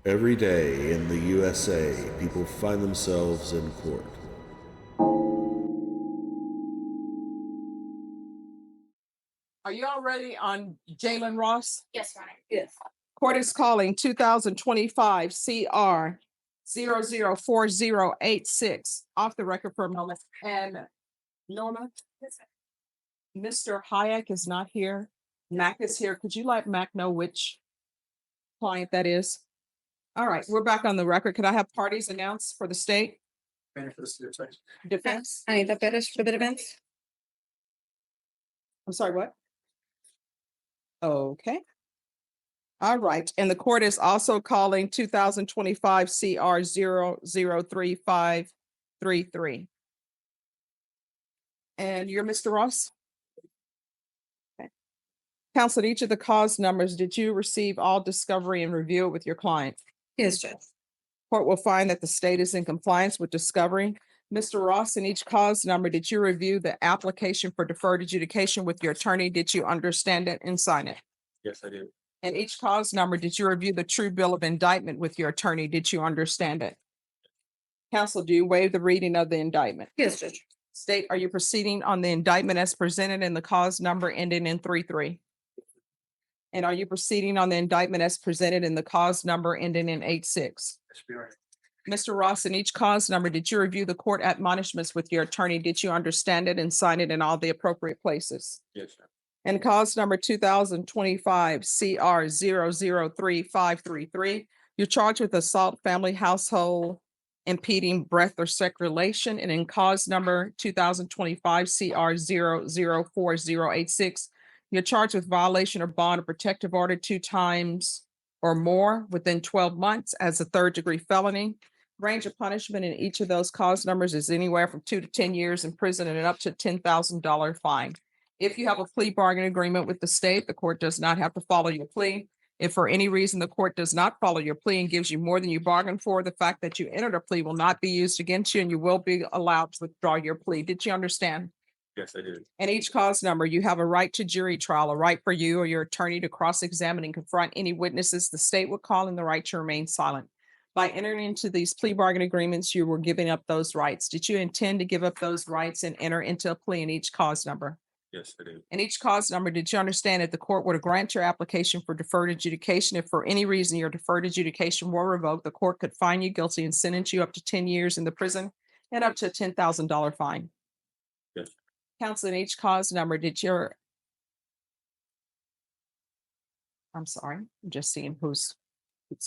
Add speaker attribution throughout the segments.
Speaker 1: Every day in the USA, people find themselves in court.
Speaker 2: Are you all ready on Jalen Ross?
Speaker 3: Yes, Your Honor.
Speaker 2: Yes. Court is calling 2025 CR 004086 off the record for a moment. And Norma, Mr. Hayek is not here. Mac is here. Could you let Mac know which client that is? All right, we're back on the record. Could I have parties announced for the state? Defense?
Speaker 3: Anita Perez for the defense.
Speaker 2: I'm sorry, what? Okay. All right, and the court is also calling 2025 CR 003533. And you're Mr. Ross? Okay. Counsel, each of the cause numbers, did you receive all discovery and review it with your client?
Speaker 3: Yes, Judge.
Speaker 2: Court will find that the state is in compliance with discovery. Mr. Ross, in each cause number, did you review the application for deferred adjudication with your attorney? Did you understand it and sign it?
Speaker 4: Yes, I did.
Speaker 2: And each cause number, did you review the true bill of indictment with your attorney? Did you understand it? Counsel, do you waive the reading of the indictment?
Speaker 3: Yes, Judge.
Speaker 2: State, are you proceeding on the indictment as presented in the cause number ending in 33? And are you proceeding on the indictment as presented in the cause number ending in 86?
Speaker 4: Yes, Your Honor.
Speaker 2: Mr. Ross, in each cause number, did you review the court admonishments with your attorney? Did you understand it and sign it in all the appropriate places?
Speaker 4: Yes, sir.
Speaker 2: And cause number 2025 CR 003533, you're charged with assault, family, household, impeding breath or circulation. And in cause number 2025 CR 004086, you're charged with violation or bond or protective order 2 times or more within 12 months as a 3rd-degree felony. Range of punishment in each of those cause numbers is anywhere from 2 to 10 years in prison and up to $10,000 fine. If you have a plea bargain agreement with the state, the court does not have to follow your plea. If for any reason the court does not follow your plea and gives you more than you bargained for, the fact that you entered a plea will not be used against you and you will be allowed to withdraw your plea. Did you understand?
Speaker 4: Yes, I did.
Speaker 2: And each cause number, you have a right to jury trial, a right for you or your attorney to cross-examine and confront any witnesses the state would call, and the right to remain silent. By entering into these plea bargain agreements, you were giving up those rights. Did you intend to give up those rights and enter into a plea in each cause number?
Speaker 4: Yes, I did.
Speaker 2: In each cause number, did you understand that the court were to grant your application for deferred adjudication? If for any reason your deferred adjudication were revoked, the court could find you guilty and sentence you up to 10 years in the prison and up to a $10,000 fine?
Speaker 4: Yes.
Speaker 2: Counsel, in each cause number, did your, I'm sorry, I'm just seeing who's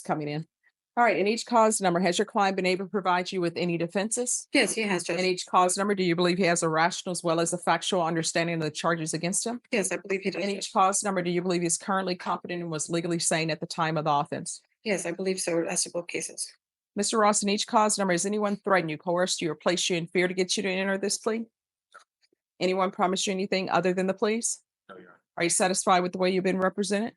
Speaker 2: coming in. All right, in each cause number, has your client been able to provide you with any defenses?
Speaker 3: Yes, he has,
Speaker 2: In
Speaker 3: Judge.
Speaker 2: each cause number, do you believe he has a rational as well as a factual understanding of the charges against him?
Speaker 3: Yes, I believe he does.
Speaker 2: In each cause number, do you believe he's currently competent and was legally sane at the time of the offense?
Speaker 3: Yes, I believe so, as to both cases.
Speaker 2: Mr. Ross, in each cause number, has anyone threatened you, coerced you, or placed you in fear to get you to enter this plea? Anyone promised you anything other than the pleas?
Speaker 4: No, Your Honor.
Speaker 2: Are you satisfied with the way you've been represented?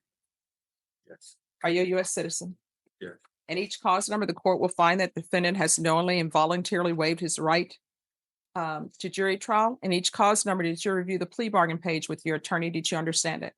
Speaker 4: Yes.
Speaker 2: Are you a U.S. citizen?
Speaker 4: Yes.
Speaker 2: In each cause number, the court will find that the defendant has knowingly and voluntarily waived his right to jury trial. In each cause number, did you review the plea bargain page with your attorney? Did you understand it?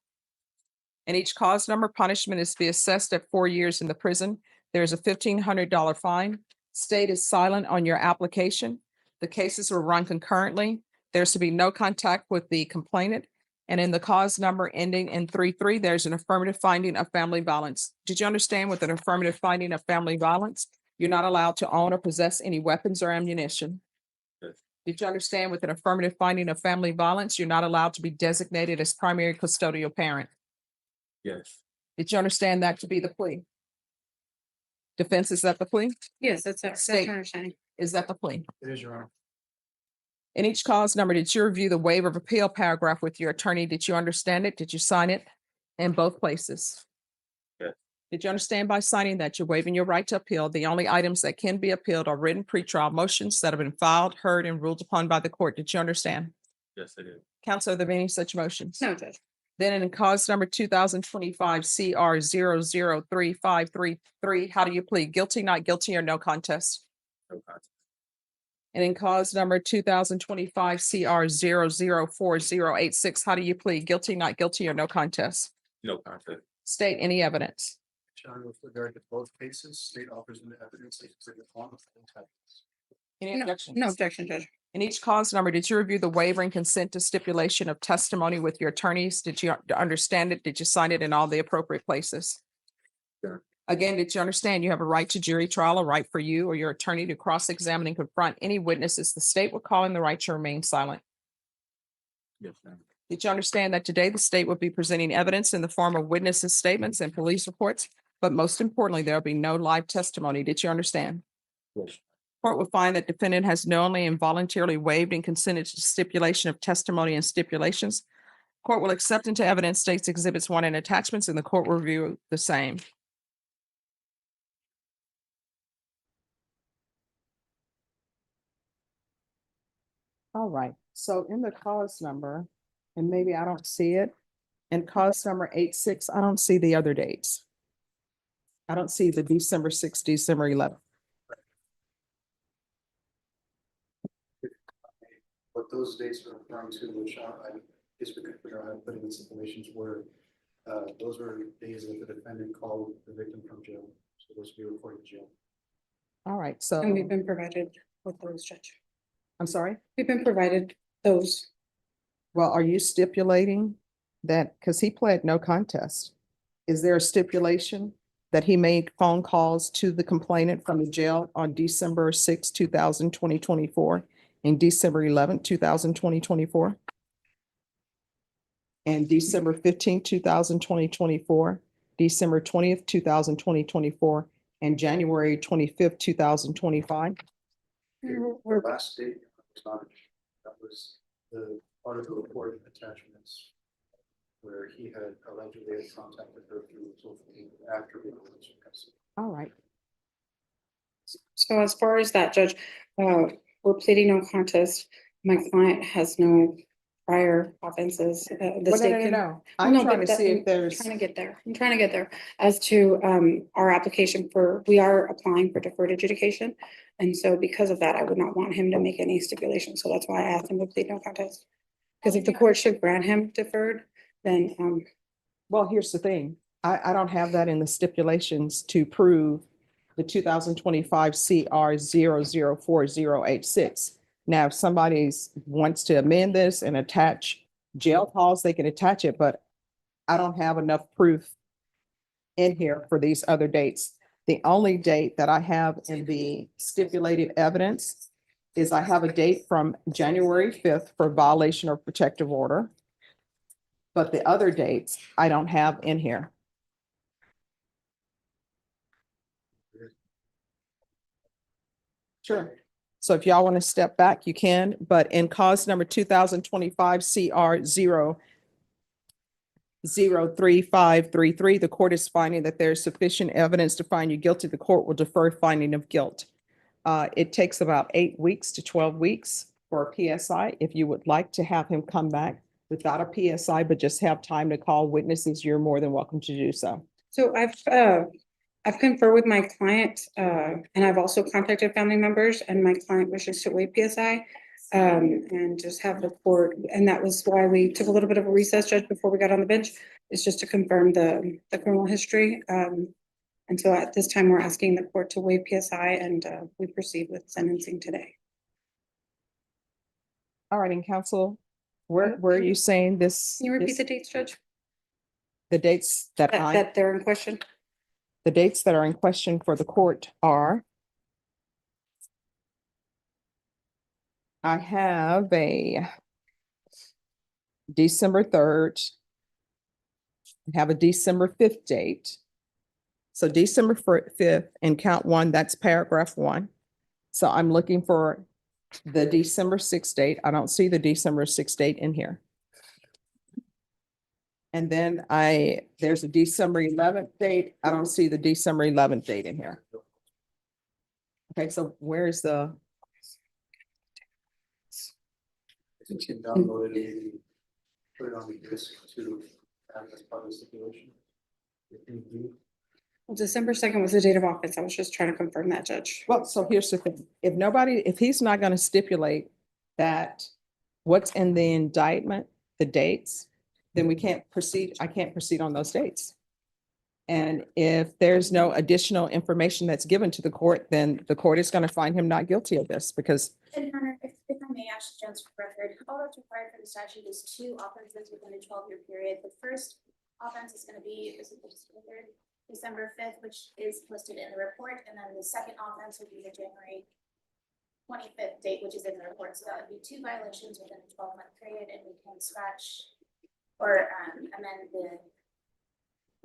Speaker 2: In each cause number, punishment is to be assessed at 4 years in the prison. There's a $1,500 fine. State is silent on your application. The cases were run concurrently. There's to be no contact with the complainant. And in the cause number ending in 33, there's an affirmative finding of family violence. Did you understand with an affirmative finding of family violence, you're not allowed to own or possess any weapons or ammunition?
Speaker 4: Yes.
Speaker 2: Did you understand with an affirmative finding of family violence, you're not allowed to be designated as primary custodial parent?
Speaker 4: Yes.
Speaker 2: Did you understand that to be the plea? Defense, is that the plea?
Speaker 3: Yes, that's my
Speaker 2: State.
Speaker 3: understanding.
Speaker 2: Is that the plea?
Speaker 4: It is, Your Honor.
Speaker 2: In each cause number, did you review the waiver of appeal paragraph with your attorney? Did you understand it? Did you sign it in both places?
Speaker 4: Yes.
Speaker 2: Did you understand by signing that you're waiving your right to appeal? The only items that can be appealed are written pretrial motions that have been filed, heard, and ruled upon by the court. Did you understand?
Speaker 4: Yes, I did.
Speaker 2: Counsel, are there any such motions?
Speaker 3: No, Judge.
Speaker 2: Then in cause number 2025 CR 003533, how do you plead? Guilty, not guilty, or no contest?
Speaker 4: No contest.
Speaker 2: And in cause number 2025 CR 004086, how do you plead? Guilty, not guilty, or no contest?
Speaker 4: No contest.
Speaker 2: State any evidence.
Speaker 5: with regard to both cases, state offers in the evidence they consider upon the intent.
Speaker 2: Any
Speaker 3: No,
Speaker 2: objections?
Speaker 3: no objection, Judge.
Speaker 2: In each cause number, did you review the waiver and consent to stipulation of testimony with your attorneys? Did you understand it? Did you sign it in all the appropriate places?
Speaker 5: Sure.
Speaker 2: Again, did you understand you have a right to jury trial, a right for you or your attorney to cross-examine and confront any witnesses the state will call in the right to remain silent?
Speaker 4: Yes, ma'am.
Speaker 2: Did you understand that today the state will be presenting evidence in the form of witnesses' statements and police reports? But most importantly, there will be no live testimony. Did you understand?
Speaker 4: Yes.
Speaker 2: Court will find that defendant has knowingly and voluntarily waived and consented to stipulation of testimony and stipulations. Court will accept into evidence states exhibits 1 and attachments, and the court will review the same. All right, so in the cause number, and maybe I don't see it, in cause number 86, I don't see the other dates. I don't see the December 6th, December 11th.
Speaker 5: What those dates are referring to, which I guess we could figure out how to put in the stipulations were, those were days that the defendant called the victim from jail. So those would be reported to jail.
Speaker 2: All right, so,
Speaker 3: And we've been provided with those, Judge.
Speaker 2: I'm sorry.
Speaker 3: We've been provided those.
Speaker 2: Well, are you stipulating that, because he pled no contest? Is there a stipulation that he made phone calls to the complainant from the jail on December 6, 2024, and December 11, 2024? And December 15, 2024, December 20th, 2024, and January 25th, 2025?
Speaker 3: We're
Speaker 5: The last date was not, that was the part of the report attachments where he had allegedly had contacted her through social media after the alleged incident.
Speaker 2: All right.
Speaker 3: So as far as that, Judge, we're pleading no contest. My client has no prior offenses. The
Speaker 2: Well, no,
Speaker 3: state
Speaker 2: no, no,
Speaker 3: can-
Speaker 2: no.
Speaker 3: Well,
Speaker 2: I'm
Speaker 3: no,
Speaker 2: trying
Speaker 3: but
Speaker 2: to see
Speaker 3: that-
Speaker 2: if there's,
Speaker 3: Trying to get there. I'm trying to get there. As to our application for, we are applying for deferred adjudication. And so because of that, I would not want him to make any stipulation. So that's why I asked him to plead no contest. Because if the court should grant him deferred, then
Speaker 2: well, here's the thing. I don't have that in the stipulations to prove the 2025 CR 004086. Now, if somebody wants to amend this and attach jail calls, they can attach it, but I don't have enough proof in here for these other dates. The only date that I have in the stipulated evidence is I have a date from January 5th for violation of protective order. But the other dates I don't have in here. Sure. So if y'all want to step back, you can, but in cause number 2025 CR 03533, the court is finding that there's sufficient evidence to find you guilty. The court will defer finding of guilt. It takes about 8 weeks to 12 weeks for a PSI. If you would like to have him come back without a PSI, but just have time to call witnesses, you're more than welcome to do so.
Speaker 3: so I've conferred with my client, and I've also contacted family members, and my client wishes to waive PSI. And just have the court, and that was why we took a little bit of a recess, Judge, before we got on the bench, is just to confirm the criminal history. And so at this time, we're asking the court to waive PSI, and we proceed with sentencing today.
Speaker 2: All right, and counsel, where are you saying this?
Speaker 3: Can you repeat
Speaker 2: this-
Speaker 3: the dates, Judge?
Speaker 2: The dates that
Speaker 3: That they're in question?
Speaker 2: the dates that are in question for the court are. I have a December 3rd. I have a December 5th date. So December 5th and count 1, that's paragraph 1. So I'm looking for the December 6th date. I don't see the December 6th date in here. And then there's a December 11th date. I don't see the December 11th date in here. Okay, so where's the,
Speaker 5: You can download it and put it on the disk to have as part of the stipulation. If you do,
Speaker 3: Well, December 2nd was the date of office. I was just trying to confirm that, Judge.
Speaker 2: well, so here's the thing. If he's not going to stipulate that what's in the indictment, the dates, then we can't proceed. I can't proceed on those dates. And if there's no additional information that's given to the court, then the court is going to find him not guilty of this because,
Speaker 6: And Your Honor, if I may ask Jones for record, all that's required for the statute is 2 offenses within a 12-year period. The first offense is going to be, December 5th, which is listed in the report, and then the second offense would be the January 25th date, which is in the report. So that would be 2 violations within a 12-month period, and we can scratch or amend the.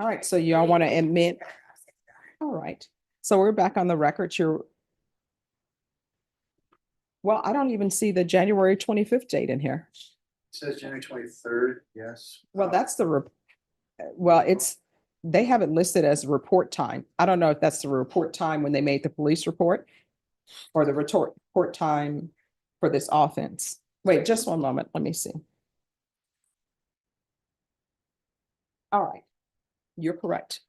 Speaker 2: all right, so y'all want to admit, all right. So we're back on the record. Well, I don't even see the January 25th date in here.
Speaker 5: It says January 23rd, yes.
Speaker 2: Well, that's they have it listed as report time. I don't know if that's the report time when they made the police report or the report time for this offense. Wait, just one moment. Let me see. All right, you're correct.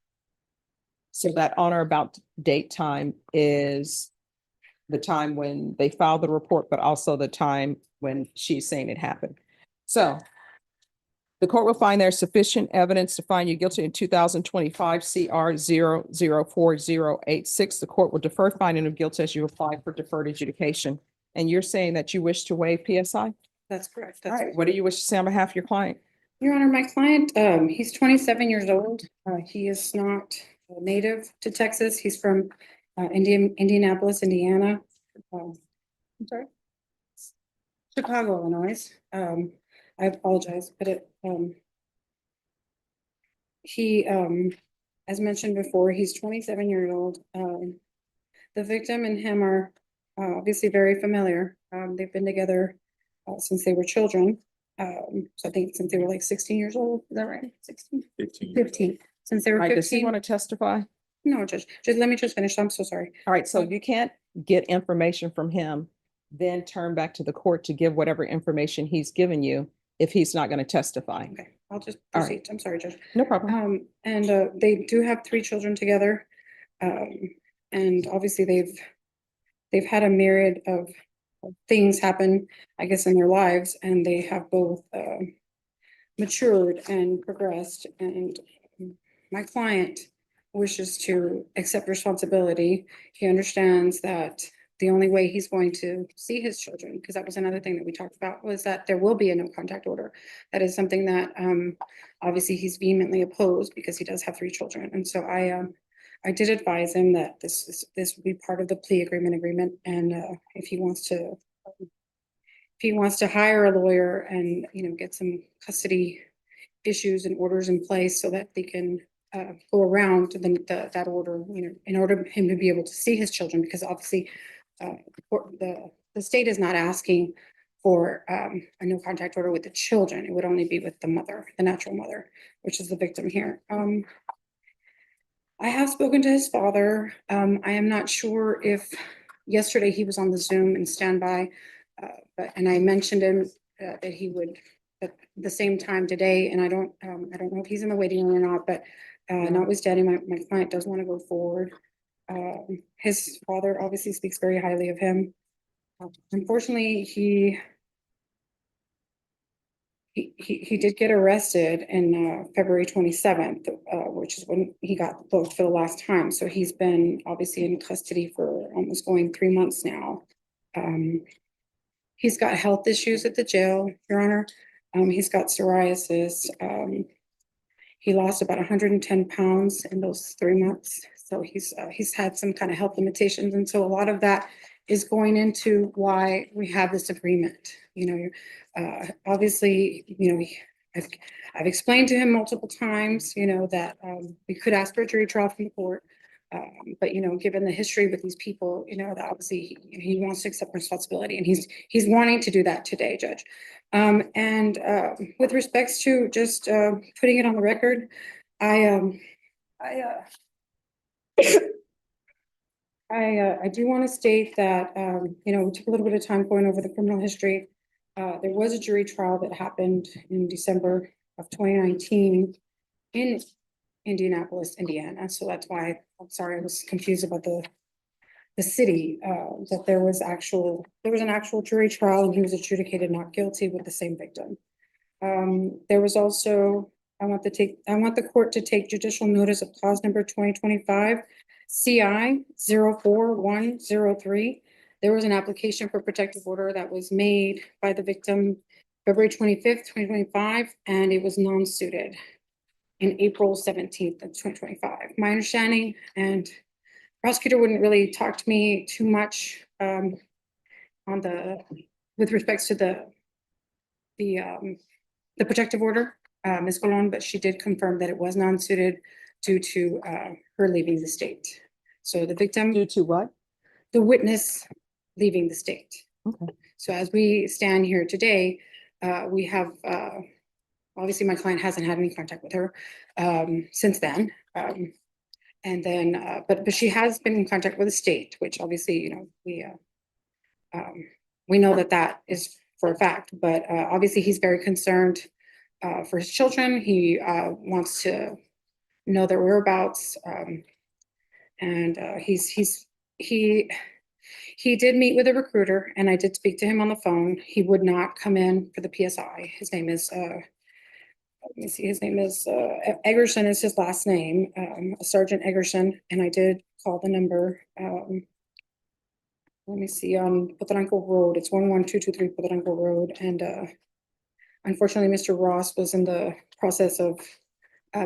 Speaker 2: So that on or about date time is the time when they filed the report, but also the time when she's saying it happened. So the court will find there's sufficient evidence to find you guilty in 2025 CR 0040086. The court will defer finding of guilt as you apply for deferred adjudication. And you're saying that you wish to waive PSI?
Speaker 3: That's correct.
Speaker 2: All
Speaker 3: That's
Speaker 2: right, what do you wish to say on behalf of your client?
Speaker 3: Your Honor, my client, he's 27 years old. He is not native to Texas. He's from Indianapolis, Indiana. I'm sorry. Chicago, Illinois. I apologize, but he, as mentioned before, he's 27 years old. The victim and him are obviously very familiar. They've been together since they were children. So I think since they were like 16 years old, is that right? 16? 15. Since they were
Speaker 2: All right, does he
Speaker 3: 15.
Speaker 2: want to testify?
Speaker 3: No, Judge, let me just finish. I'm so sorry.
Speaker 2: All right, so you can't get information from him, then turn back to the court to give whatever information he's given you if he's not going to testify.
Speaker 3: Okay, I'll just
Speaker 2: All right.
Speaker 3: proceed. I'm sorry, Judge.
Speaker 2: No problem.
Speaker 3: And they do have 3 children together. And obviously they've had a myriad of things happen, I guess, in their lives, and they have both matured and progressed. And my client wishes to accept responsibility. He understands that the only way he's going to see his children, because that was another thing that we talked about, was that there will be a no contact order. That is something that obviously he's vehemently opposed because he does have 3 children. And so I did advise him that this would be part of the plea agreement. And if he wants to hire a lawyer and, get some custody issues and orders in place so that they can go around that order, in order for him to be able to see his children, because obviously the state is not asking for a no contact order with the children. It would only be with the mother, the natural mother, which is the victim here. I have spoken to his father. I am not sure if yesterday he was on the Zoom and standby, and I mentioned him that he would at the same time today, and I don't know if he's in the waiting room or not, but notwithstanding, my client does want to go forward. His father obviously speaks very highly of him. Unfortunately, he did get arrested in February 27th, which is when he got booked for the last time. So he's been obviously in custody for almost going 3 months now. He's got health issues at the jail, Your Honor. He's got psoriasis. He lost about 110 pounds in those 3 months. So he's had some kind of health limitations. And so a lot of that is going into why we have this agreement. Obviously, I've explained to him multiple times, that we could ask for a jury trial from the court. But given the history with these people, that obviously he wants to accept responsibility, and he's wanting to do that today, Judge. And with respects to just putting it on the record, I do want to state that we took a little bit of time going over the criminal history. There was a jury trial that happened in December of 2019 in Indianapolis, Indiana. So that's why I'm sorry, I was confused about the city, that there was an actual jury trial, and he was adjudicated not guilty with the same victim. There was also I want the court to take judicial notice of cause number 2025 CI 04103. There was an application for protective order that was made by the victim February 25th, 2025, and it was non-suited in April 17th of 2025. My understanding, and prosecutor wouldn't really talk to me too much with respects to the protective order, Ms. Colon, but she did confirm that it was non-suited due to her leaving the state. So the victim,
Speaker 2: Due to what?
Speaker 3: the witness leaving the state.
Speaker 2: Okay.
Speaker 3: So as we stand here today, we have, obviously my client hasn't had any contact with her since then. And then, but she has been in contact with the state, which obviously, you know, we know that that is for a fact, but obviously he's very concerned for his children. He wants to know their whereabouts. And he did meet with a recruiter, and I did speak to him on the phone. He would not come in for the PSI. His name is let me see, his name is Eggerson is his last name, Sergeant Eggerson, and I did call the number. Let me see, on Potranco Road, it's 11223 Potranco Road, and unfortunately, Mr. Ross was in the process of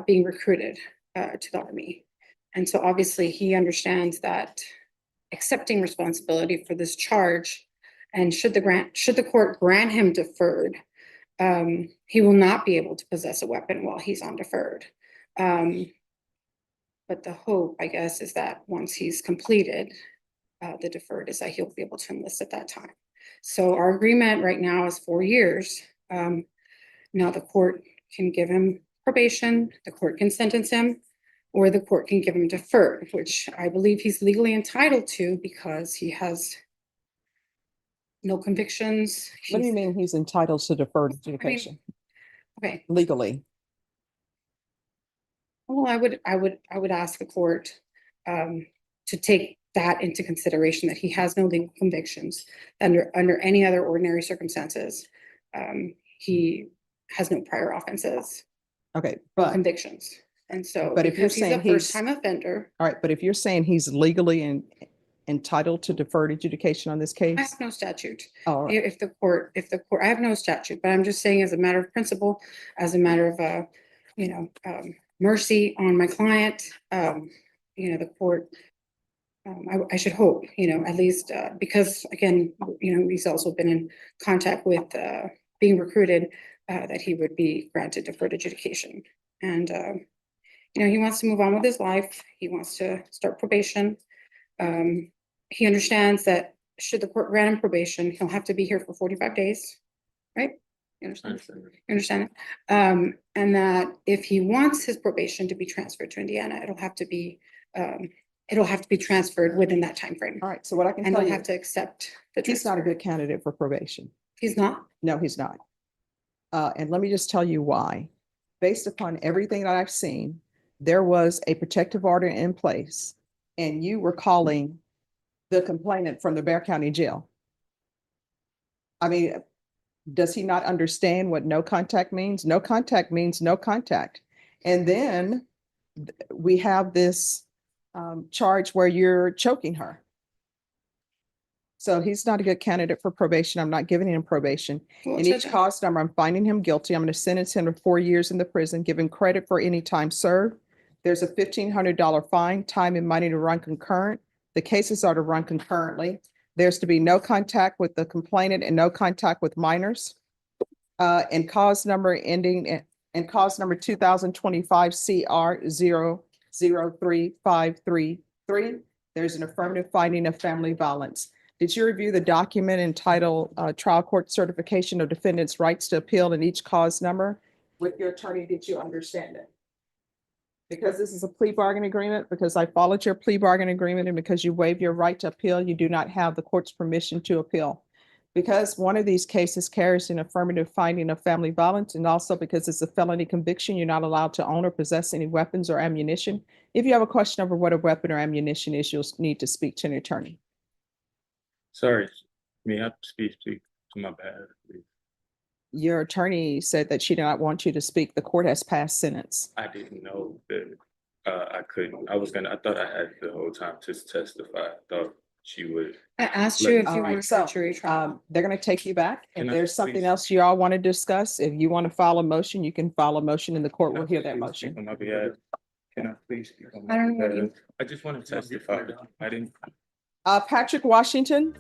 Speaker 3: being recruited to the Army. And so obviously he understands that accepting responsibility for this charge, and should the court grant him deferred, he will not be able to possess a weapon while he's on deferred. But the hope, I guess, is that once he's completed the deferred, is that he'll be able to enlist at that time. So our agreement right now is 4 years. Now the court can give him probation, the court can sentence him, or the court can give him deferred, which I believe he's legally entitled to because he has no convictions.
Speaker 2: What do you mean he's entitled to deferred adjudication
Speaker 3: Okay,
Speaker 2: legally?
Speaker 3: well, I would ask the court to take that into consideration, that he has no legal convictions. Under any other ordinary circumstances, he has no prior offenses,
Speaker 2: Okay,
Speaker 3: no
Speaker 2: but,
Speaker 3: convictions. And so
Speaker 2: But if you're
Speaker 3: because he's a
Speaker 2: saying he's-
Speaker 3: first-time offender,
Speaker 2: all right, but if you're saying he's legally entitled to deferred adjudication on this
Speaker 3: I
Speaker 2: case?
Speaker 3: have no statute.
Speaker 2: All right,
Speaker 3: If the court, I have no statute, but I'm just saying as a matter of principle, as a matter of, mercy on my client, the court, I should hope, at least, because again, he's also been in contact with, being recruited, that he would be granted deferred adjudication. And, he wants to move on with his life. He wants to start probation. He understands that should the court grant him probation, he'll have to be here for 45 days, right? You understand? You understand it? And that if he wants his probation to be transferred to Indiana, it'll have to be transferred within that time frame.
Speaker 2: all right, so what I can
Speaker 3: And
Speaker 2: tell
Speaker 3: they'll
Speaker 2: you,
Speaker 3: have to accept the
Speaker 2: he's not a
Speaker 3: transfer.
Speaker 2: good candidate for probation.
Speaker 3: He's not?
Speaker 2: No, he's not. And let me just tell you why. Based upon everything that I've seen, there was a protective order in place, and you were calling the complainant from the Bexar County Jail. I mean, does he not understand what no contact means? No contact means no contact. And then we have this charge where you're choking her. So he's not a good candidate for probation. I'm not giving him probation.
Speaker 3: Well,
Speaker 2: In
Speaker 3: Judge,
Speaker 2: each cause number, I'm finding him guilty. I'm going to sentence him to 4 years in the prison, give him credit for any time served. There's a $1,500 fine, time and money to run concurrent. The cases are to run concurrently. There's to be no contact with the complainant and no contact with minors. And cause number ending and cause number 2025 CR 003533. There's an affirmative finding of family violence. Did you review the document entitled Trial Court Certification of Defendant's Rights to Appeal in each cause number? With your attorney, did you understand it? Because this is a plea bargain agreement, because I followed your plea bargain agreement, and because you waived your right to appeal, you do not have the court's permission to appeal. Because one of these cases carries an affirmative finding of family violence, and also because it's a felony conviction, you're not allowed to own or possess any weapons or ammunition. If you have a question over what a weapon or ammunition is, you'll need to speak to an attorney.
Speaker 4: Sorry, may I speak to my bad, please?
Speaker 2: Your attorney said that she did not want you to speak. The court has passed sentence.
Speaker 7: I didn't know that I couldn't. I thought I had the whole time to testify. I thought she would.
Speaker 3: I asked you if
Speaker 2: All
Speaker 3: you
Speaker 2: right,
Speaker 3: wanted
Speaker 2: so,
Speaker 3: a jury trial.
Speaker 2: They're gonna take you back. If
Speaker 7: Can I
Speaker 2: there's something
Speaker 7: please-
Speaker 2: else you all want to discuss, if you want to file a motion, you can file a motion and the court will hear that
Speaker 7: Please
Speaker 2: motion.
Speaker 7: speak on my behalf. Can I please speak on my
Speaker 3: I don't know what
Speaker 7: behalf?
Speaker 3: you-
Speaker 7: I just want to testify. I didn't.
Speaker 2: Patrick Washington,